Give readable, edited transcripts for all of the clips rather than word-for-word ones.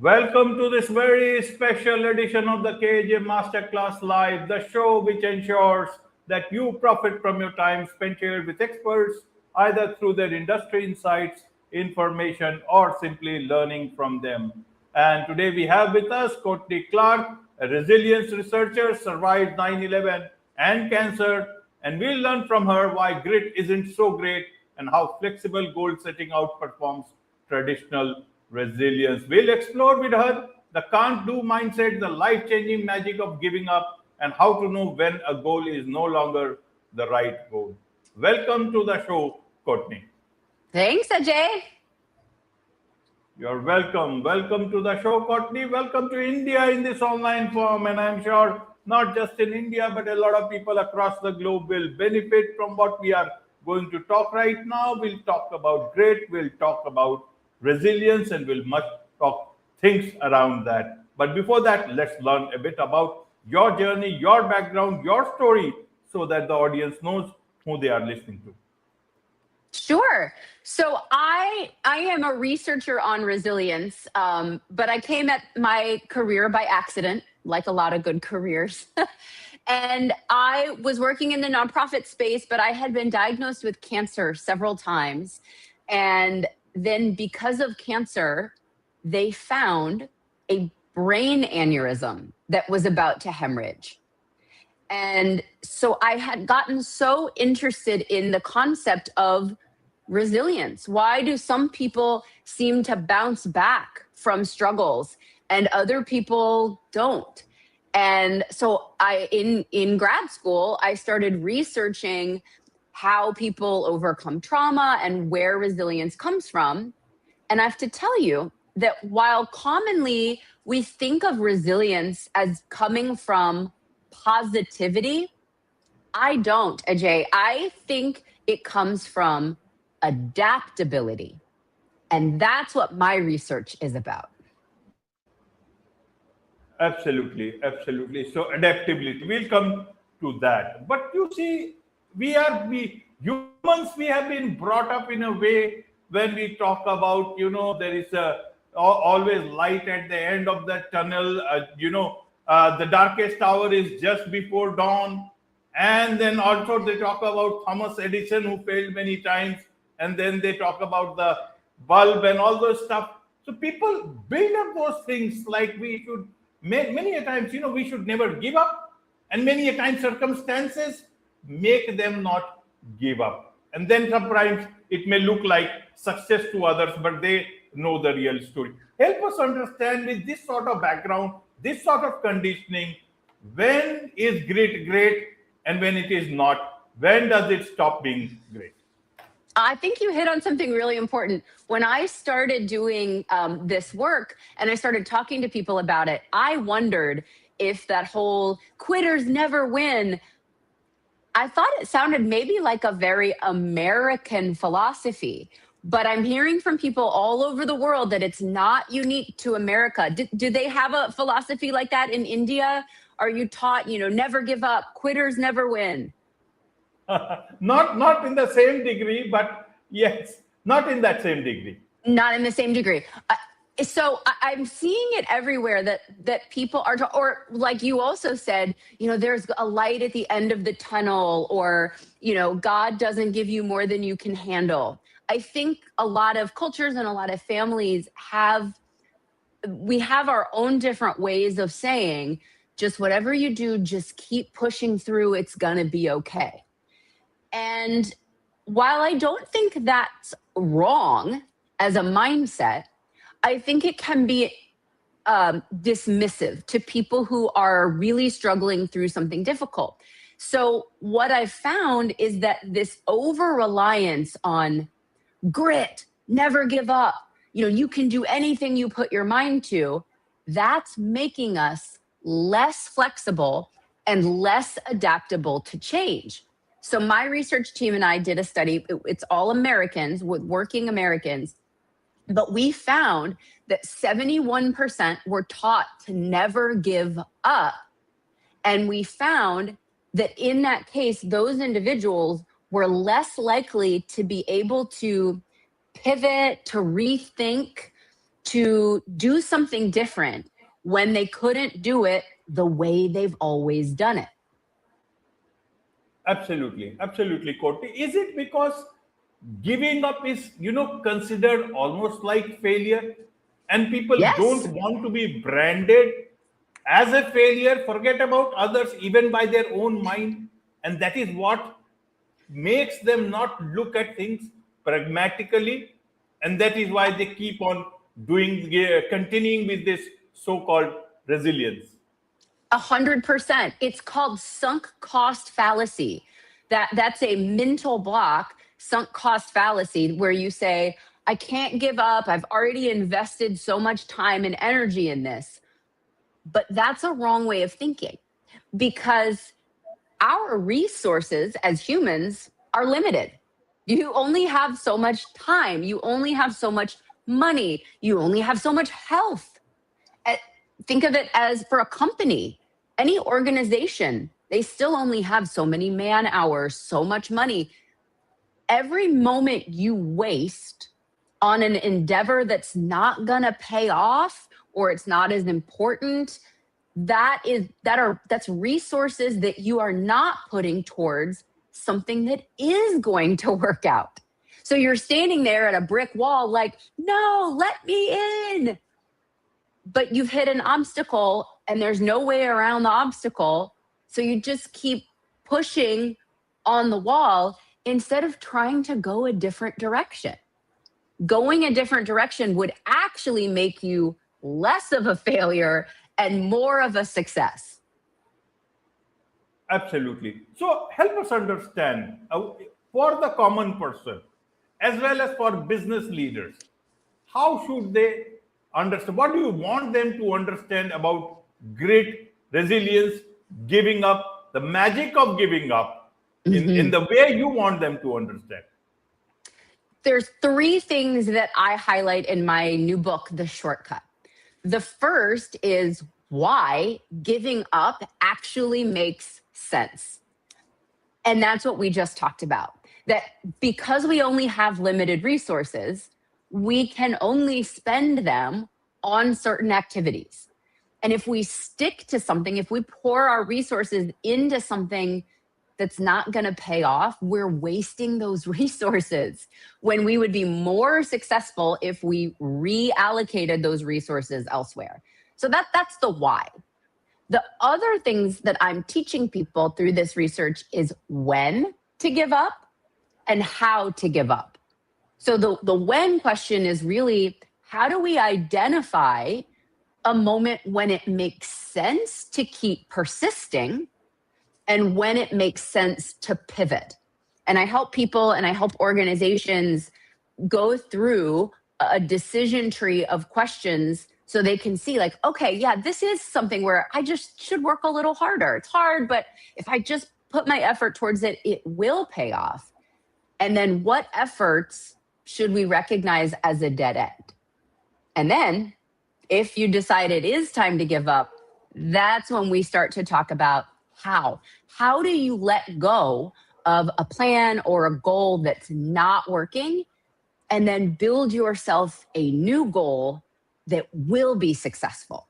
Welcome to this very special edition of the KAJ Masterclass Live, the show which ensures that you profit from your time spent here with experts, either through their industry insights, information, or simply learning from them. And today we have with us Courtney Clark, a resilience researcher, survived 9/11 and cancer, and we'll learn from her why grit isn't so great and how flexible goal setting outperforms traditional resilience. We'll explore with her the can't do mindset, the life changing magic of giving up, and how to know when a goal is no longer the right goal. Welcome to the show, Courtney. Thanks, Ajay. You're welcome. Welcome to the show, Courtney. Welcome to India in this online form. And I'm sure not just in India, but a lot of people across the globe will benefit from what we are going to talk right now. We'll talk about grit, we'll talk about resilience, and we'll much talk things around that. But before that, let's learn a bit about your journey, your background, your story, so that the audience knows who they are listening to. Sure. So I am a researcher on resilience, but I came at my career by accident, like a lot of good careers. And I was working in the nonprofit space, but I had been diagnosed with cancer several times. And then because of cancer, they found a brain aneurysm that was about to hemorrhage. And so I had gotten so interested in the concept of resilience. Why do some people seem to bounce back from struggles and other people don't? And so in grad school, I started researching how people overcome trauma and where resilience comes from. And I have to tell you that while commonly we think of resilience as coming from positivity, I don't, Ajay. I think it comes from adaptability. And that's what my research is about. Absolutely, absolutely. So adaptability, we'll come to that. But you see, we humans, we have been brought up in a way when we talk about, there is always light at the end of the tunnel. The darkest hour is just before dawn. And then also they talk about Thomas Edison, who failed many times. And then they talk about the bulb and all those stuff. So people build up those things like we should, many a times, we should never give up. And many a times circumstances make them not give up. And then sometimes it may look like success to others, but they know the real story. Help us understand with this sort of background, this sort of conditioning, when is grit great and when it is not? When does it stop being great? I think you hit on something really important. When I started doing this work and I started talking to people about it, I wondered if that whole quitters never win, I thought it sounded maybe like a very American philosophy, but I'm hearing from people all over the world that it's not unique to America. Do they have a philosophy like that in India? Are you taught, never give up, quitters never win? Not in the same degree, but yes, not in that same degree. Not in the same degree. So I'm seeing it everywhere that people are, or like you also said, there's a light at the end of the tunnel, or, God doesn't give you more than you can handle. I think a lot of cultures and a lot of families we have our own different ways of saying, just whatever you do, just keep pushing through. It's going to be okay. And while I don't think that's wrong as a mindset, I think it can be dismissive to people who are really struggling through something difficult. So what I've found is that this over-reliance on grit, never give up, you can do anything you put your mind to, that's making us less flexible and less adaptable to change. So my research team and I did a study. It's all Americans, with working Americans, but we found that 71% were taught to never give up. And we found that in that case, those individuals were less likely to be able to pivot, to rethink, to do something different when they couldn't do it the way they've always done it. Absolutely, absolutely, Courtney. Is it because giving up is, considered almost like failure, and people Yes. don't want to be branded as a failure? Forget about others, even by their own mind, and that is what makes them not look at things pragmatically, and that is why they keep on continuing with this so-called resilience. 100%. It's called sunk cost fallacy. That's a mental block, sunk cost fallacy, where you say, I can't give up. I've already invested so much time and energy in this. But that's a wrong way of thinking, because our resources as humans are limited. You only have so much time. You only have so much money. You only have so much health. Think of it as for a company, any organization, they still only have so many man hours, so much money. Every moment you waste on an endeavor that's not going to pay off, or it's not as important, that's resources that you are not putting towards something that is going to work out. So you're standing there at a brick wall like, no, let me in. But you've hit an obstacle and there's no way around the obstacle. So you just keep pushing on the wall instead of trying to go a different direction. Going a different direction would actually make you less of a failure and more of a success. Absolutely. So help us understand, for the common person as well as for business leaders, how should they understand? What do you want them to understand about grit, resilience, giving up, the magic of giving up, in the way you want them to understand? There's 3 things that I highlight in my new book, The Shortcut. The first is why giving up actually makes sense. And that's what we just talked about. That because we only have limited resources, we can only spend them on certain activities. And if we stick to something, if we pour our resources into something that's not going to pay off, we're wasting those resources when we would be more successful if we reallocated those resources elsewhere. So that's the why. The other things that I'm teaching people through this research is when to give up and how to give up. So the when question is really, how do we identify a moment when it makes sense to keep persisting and when it makes sense to pivot? And I help people and I help organizations go through a decision tree of questions so they can see like, okay, yeah, this is something where I just should work a little harder. It's hard, but if I just put my effort towards it, it will pay off. And then what efforts should we recognize as a dead end? And then if you decide it is time to give up, that's when we start to talk about how. How do you let go of a plan or a goal that's not working and then build yourself a new goal that will be successful?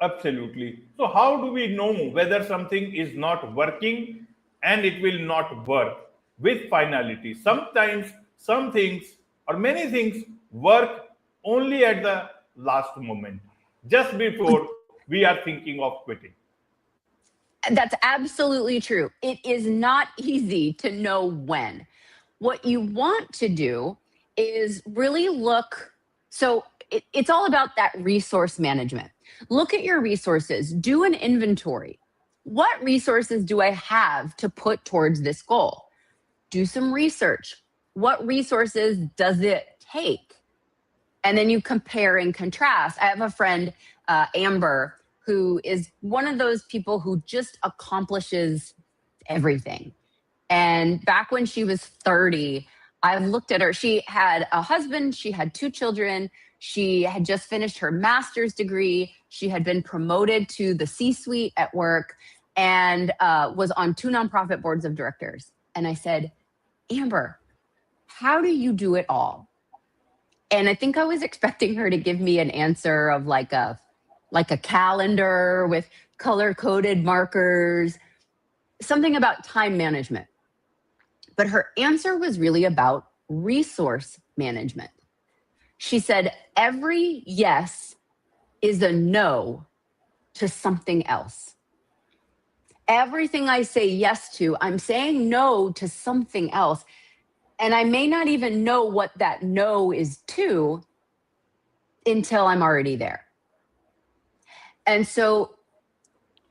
Absolutely. So how do we know whether something is not working and it will not work with finality? Sometimes some things or many things work only at the last moment, just before we are thinking of quitting. That's absolutely true. It is not easy to know when. What you want to do is really look. So it's all about that resource management. Look at your resources, do an inventory. What resources do I have to put towards this goal? Do some research. What resources does it take? And then you compare and contrast. I have a friend, Amber, who is one of those people who just accomplishes everything. And back when she was 30, I looked at her. She had a husband, she had 2 children, she had just finished her master's degree, she had been promoted to the C-suite at work, and was on 2 nonprofit boards of directors. And I said, Amber, how do you do it all? And I think I was expecting her to give me an answer of like a calendar with color-coded markers, something about time management. But her answer was really about resource management. She said, every yes is a no to something else. Everything I say yes to, I'm saying no to something else. And I may not even know what that no is to until I'm already there. And so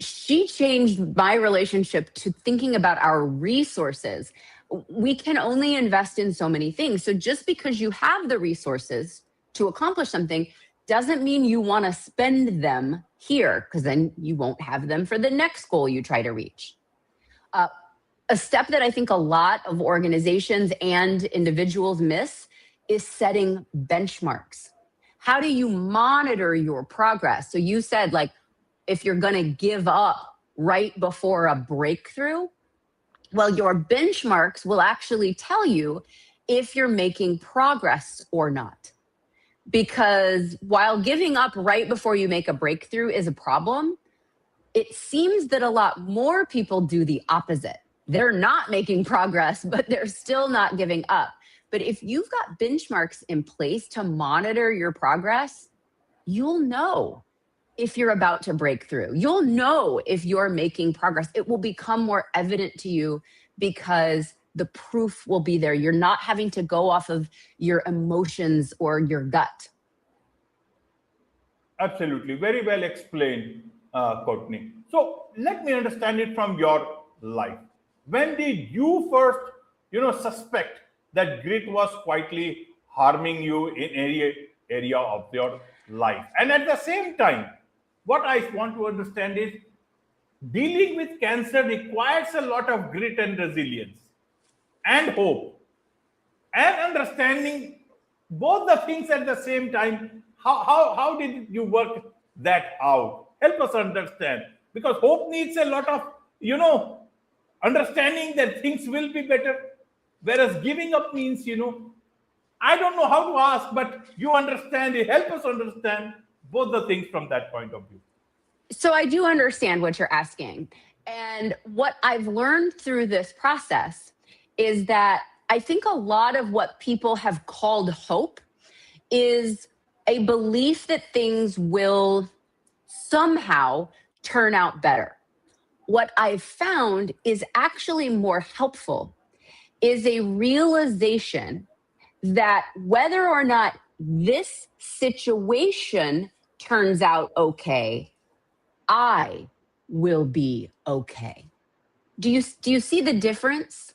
she changed my relationship to thinking about our resources. We can only invest in so many things. So just because you have the resources to accomplish something doesn't mean you want to spend them here, because then you won't have them for the next goal you try to reach. A step that I think a lot of organizations and individuals miss is setting benchmarks. How do you monitor your progress? So you said, like, if you're going to give up right before a breakthrough, well, your benchmarks will actually tell you if you're making progress or not. Because while giving up right before you make a breakthrough is a problem, it seems that a lot more people do the opposite. They're not making progress, but they're still not giving up. But if you've got benchmarks in place to monitor your progress, you'll know if you're about to break through. You'll know if you're making progress. It will become more evident to you because the proof will be there. You're not having to go off of your emotions or your gut. Absolutely. Very well explained, Courtney. So let me understand it from your life. When did you first, suspect that grit was quietly harming you in area of your life? And at the same time, what I want to understand is dealing with cancer requires a lot of grit and resilience and hope and understanding both the things at the same time. How did you work that out? Help us understand, because hope needs a lot of, understanding that things will be better, whereas giving up means, I don't know how to ask, but you understand it. Help us understand both the things from that point of view. So I do understand what you're asking. And what I've learned through this process is that I think a lot of what people have called hope is a belief that things will somehow turn out better. What I've found is actually more helpful is a realization that whether or not this situation turns out okay, I will be okay. Do you see the difference?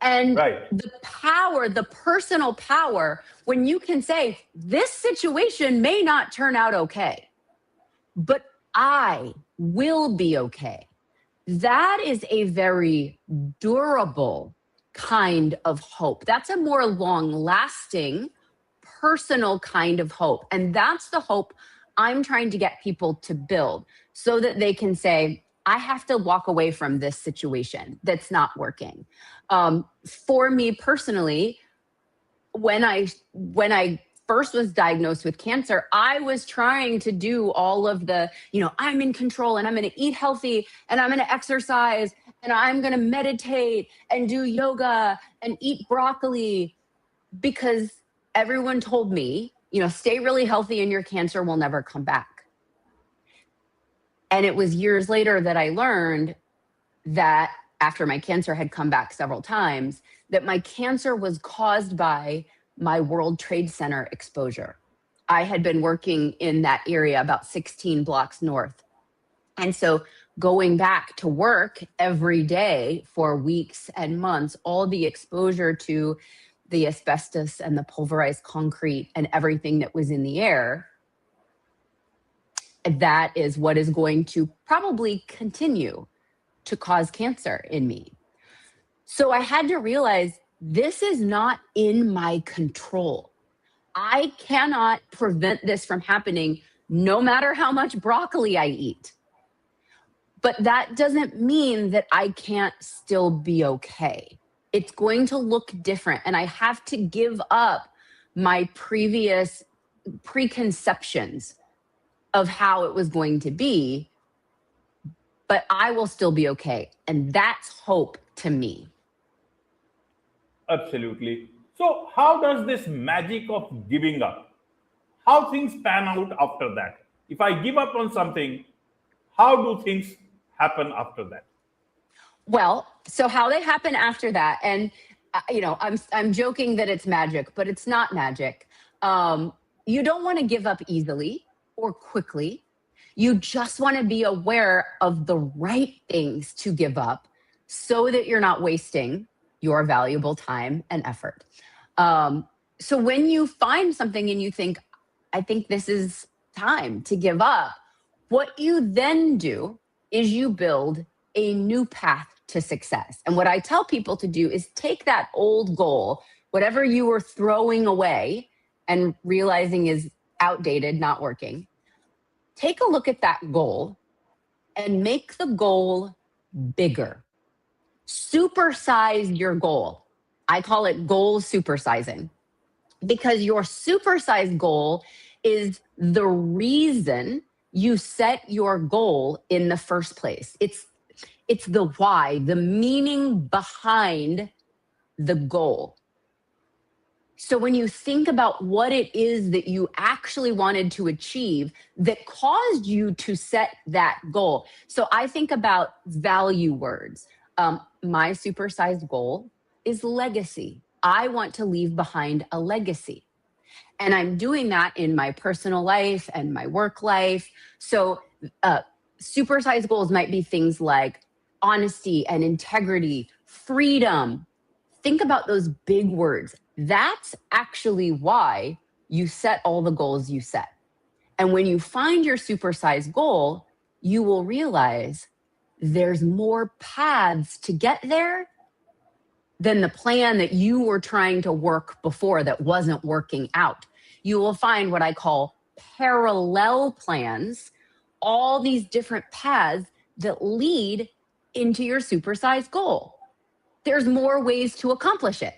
And right. The power, the personal power, when you can say, this situation may not turn out okay, but I will be okay. That is a very durable kind of hope. That's a more long-lasting, personal kind of hope. And that's the hope I'm trying to get people to build so that they can say, I have to walk away from this situation that's not working. For me personally, when I first was diagnosed with cancer, I was trying to do all of the, I'm in control and I'm going to eat healthy and I'm going to exercise and I'm going to meditate and do yoga and eat broccoli, because everyone told me, stay really healthy and your cancer will never come back. And it was years later that I learned that after my cancer had come back several times, that my cancer was caused by my World Trade Center exposure. I had been working in that area about 16 blocks north. And so going back to work every day for weeks and months, all the exposure to the asbestos and the pulverized concrete and everything that was in the air, that is what is going to probably continue to cause cancer in me. So I had to realize this is not in my control. I cannot prevent this from happening no matter how much broccoli I eat. But that doesn't mean that I can't still be okay. It's going to look different. And I have to give up my previous preconceptions of how it was going to be, but I will still be okay. And that's hope to me. Absolutely. So, how does this magic of giving up, how things pan out after that? If I give up on something, how do things happen after that? Well, so how they happen after that, and I'm joking that it's magic, but it's not magic. You don't want to give up easily or quickly. You just want to be aware of the right things to give up so that you're not wasting your valuable time and effort. So when you find something and you think, I think this is time to give up, what you then do is you build a new path to success. And what I tell people to do is take that old goal, whatever you were throwing away and realizing is outdated, not working, take a look at that goal and make the goal bigger. Supersize your goal. I call it goal supersizing, because your supersized goal is the reason you set your goal in the first place. It's the why, the meaning behind the goal. So when you think about what it is that you actually wanted to achieve that caused you to set that goal. So I think about value words. My supersized goal is legacy. I want to leave behind a legacy. And I'm doing that in my personal life and my work life. So supersized goals might be things like honesty and integrity, freedom. Think about those big words. That's actually why you set all the goals you set. And when you find your supersized goal, you will realize there's more paths to get there than the plan that you were trying to work before that wasn't working out. You will find what I call parallel plans, all these different paths that lead into your supersized goal. There's more ways to accomplish it.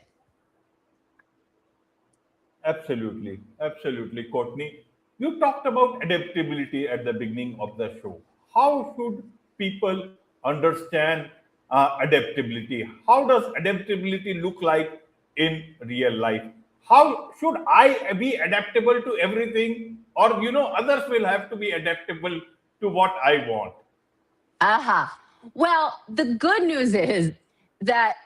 Absolutely. Absolutely, Courtney. You talked about adaptability at the beginning of the show. How should people understand adaptability? How does adaptability look like in real life? How should I be adaptable to everything? Or, others will have to be adaptable to what I want. Aha. Well, the good news is that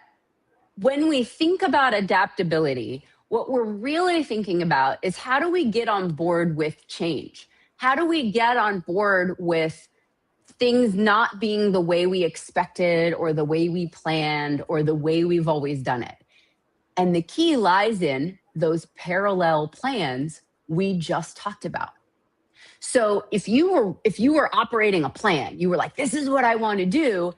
when we think about adaptability, what we're really thinking about is how do we get on board with change? How do we get on board with things not being the way we expected or the way we planned or the way we've always done it? And the key lies in those parallel plans we just talked about. So if you were operating a plan, you were like, this is what I want to do,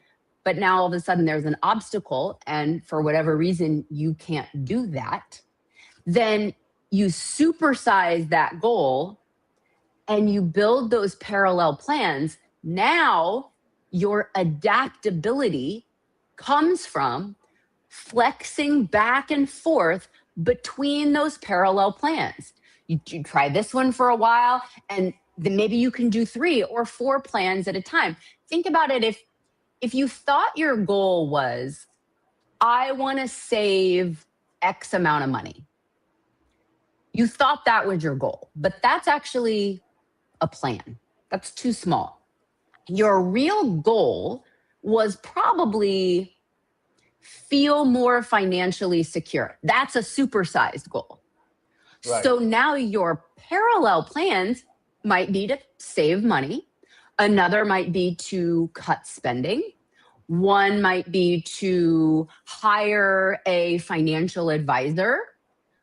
but now all of a sudden there's an obstacle and for whatever reason you can't do that, then you supersize that goal and you build those parallel plans. Now your adaptability comes from flexing back and forth between those parallel plans. You try this one for a while, and then maybe you can do 3 or 4 plans at a time. Think about it. If you thought your goal was, I want to save X amount of money. You thought that was your goal, but that's actually a plan. That's too small. Your real goal was probably feel more financially secure. That's a supersized goal. Right. So now your parallel plans might be to save money. Another might be to cut spending. One might be to hire a financial advisor.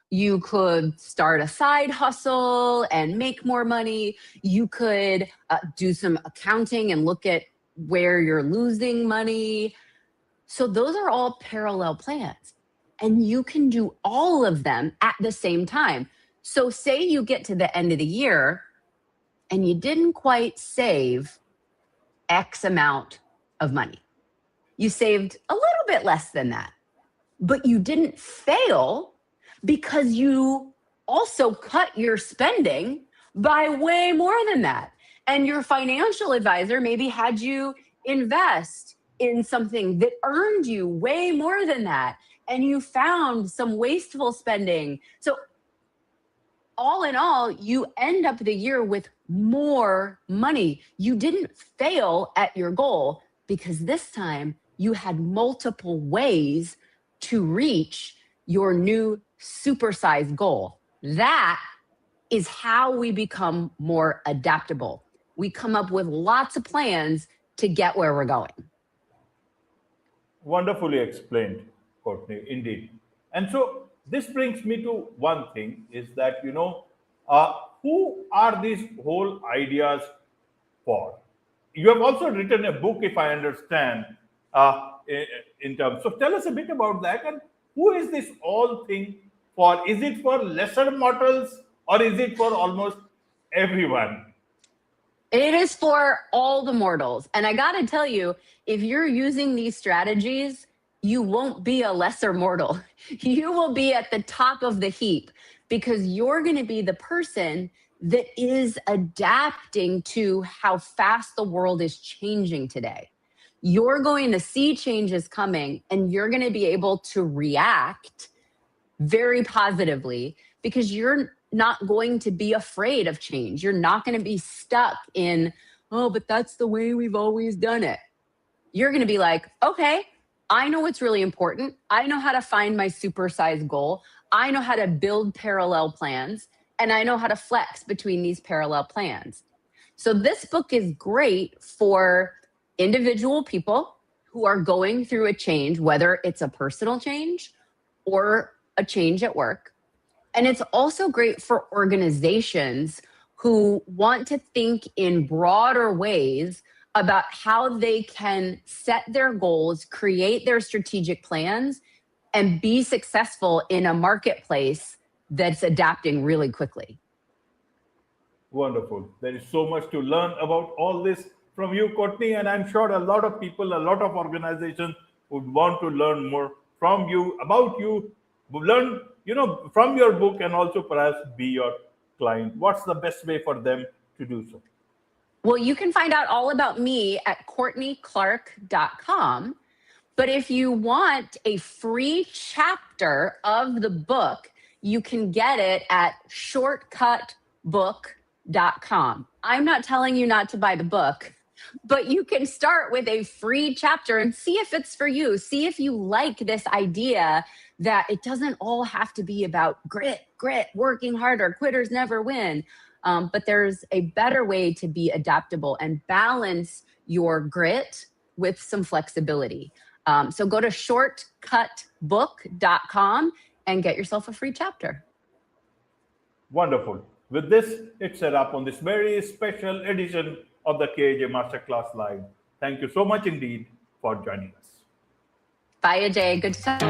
You could start a side hustle and make more money. You could do some accounting and look at where you're losing money. So those are all parallel plans. And you can do all of them at the same time. So say you get to the end of the year and you didn't quite save X amount of money. You saved a little bit less than that, but you didn't fail because you also cut your spending by way more than that. And your financial advisor maybe had you invest in something that earned you way more than that. And you found some wasteful spending. So all in all, you end up the year with more money. You didn't fail at your goal because this time you had multiple ways to reach your new supersized goal. That is how we become more adaptable. We come up with lots of plans to get where we're going. Wonderfully explained, Courtney, indeed. And so this brings me to one thing is that, who are these whole ideas for? You have also written a book, if I understand, in terms. So tell us a bit about that. And who is this all thing for? Is it for lesser mortals or is it for almost everyone? It is for all the mortals. And I got to tell you, if you're using these strategies, you won't be a lesser mortal. You will be at the top of the heap because you're going to be the person that is adapting to how fast the world is changing today. You're going to see changes coming and you're going to be able to react very positively because you're not going to be afraid of change. You're not going to be stuck in, oh, but that's the way we've always done it. You're going to be like, okay, I know what's really important. I know how to find my supersized goal. I know how to build parallel plans, and I know how to flex between these parallel plans. So this book is great for individual people who are going through a change, whether it's a personal change or a change at work. And it's also great for organizations who want to think in broader ways about how they can set their goals, create their strategic plans, and be successful in a marketplace that's adapting really quickly. Wonderful. There is so much to learn about all this from you, Courtney, and I'm sure a lot of people, a lot of organizations would want to learn more from you, about you, learn, from your book and also perhaps be your client. What's the best way for them to do so? Well, you can find out all about me at CourtneyClark.com. But if you want a free chapter of the book, you can get it at shortcutbook.com. I'm not telling you not to buy the book, but you can start with a free chapter and see if it's for you. See if you like this idea that it doesn't all have to be about grit, working harder, quitters never win. But there's a better way to be adaptable and balance your grit with some flexibility. So go to shortcutbook.com and get yourself a free chapter. Wonderful. With this, it's a wrap on this very special edition of the KAJ Masterclass Live. Thank you so much indeed for joining us. Bye, Ajay. Good to talk.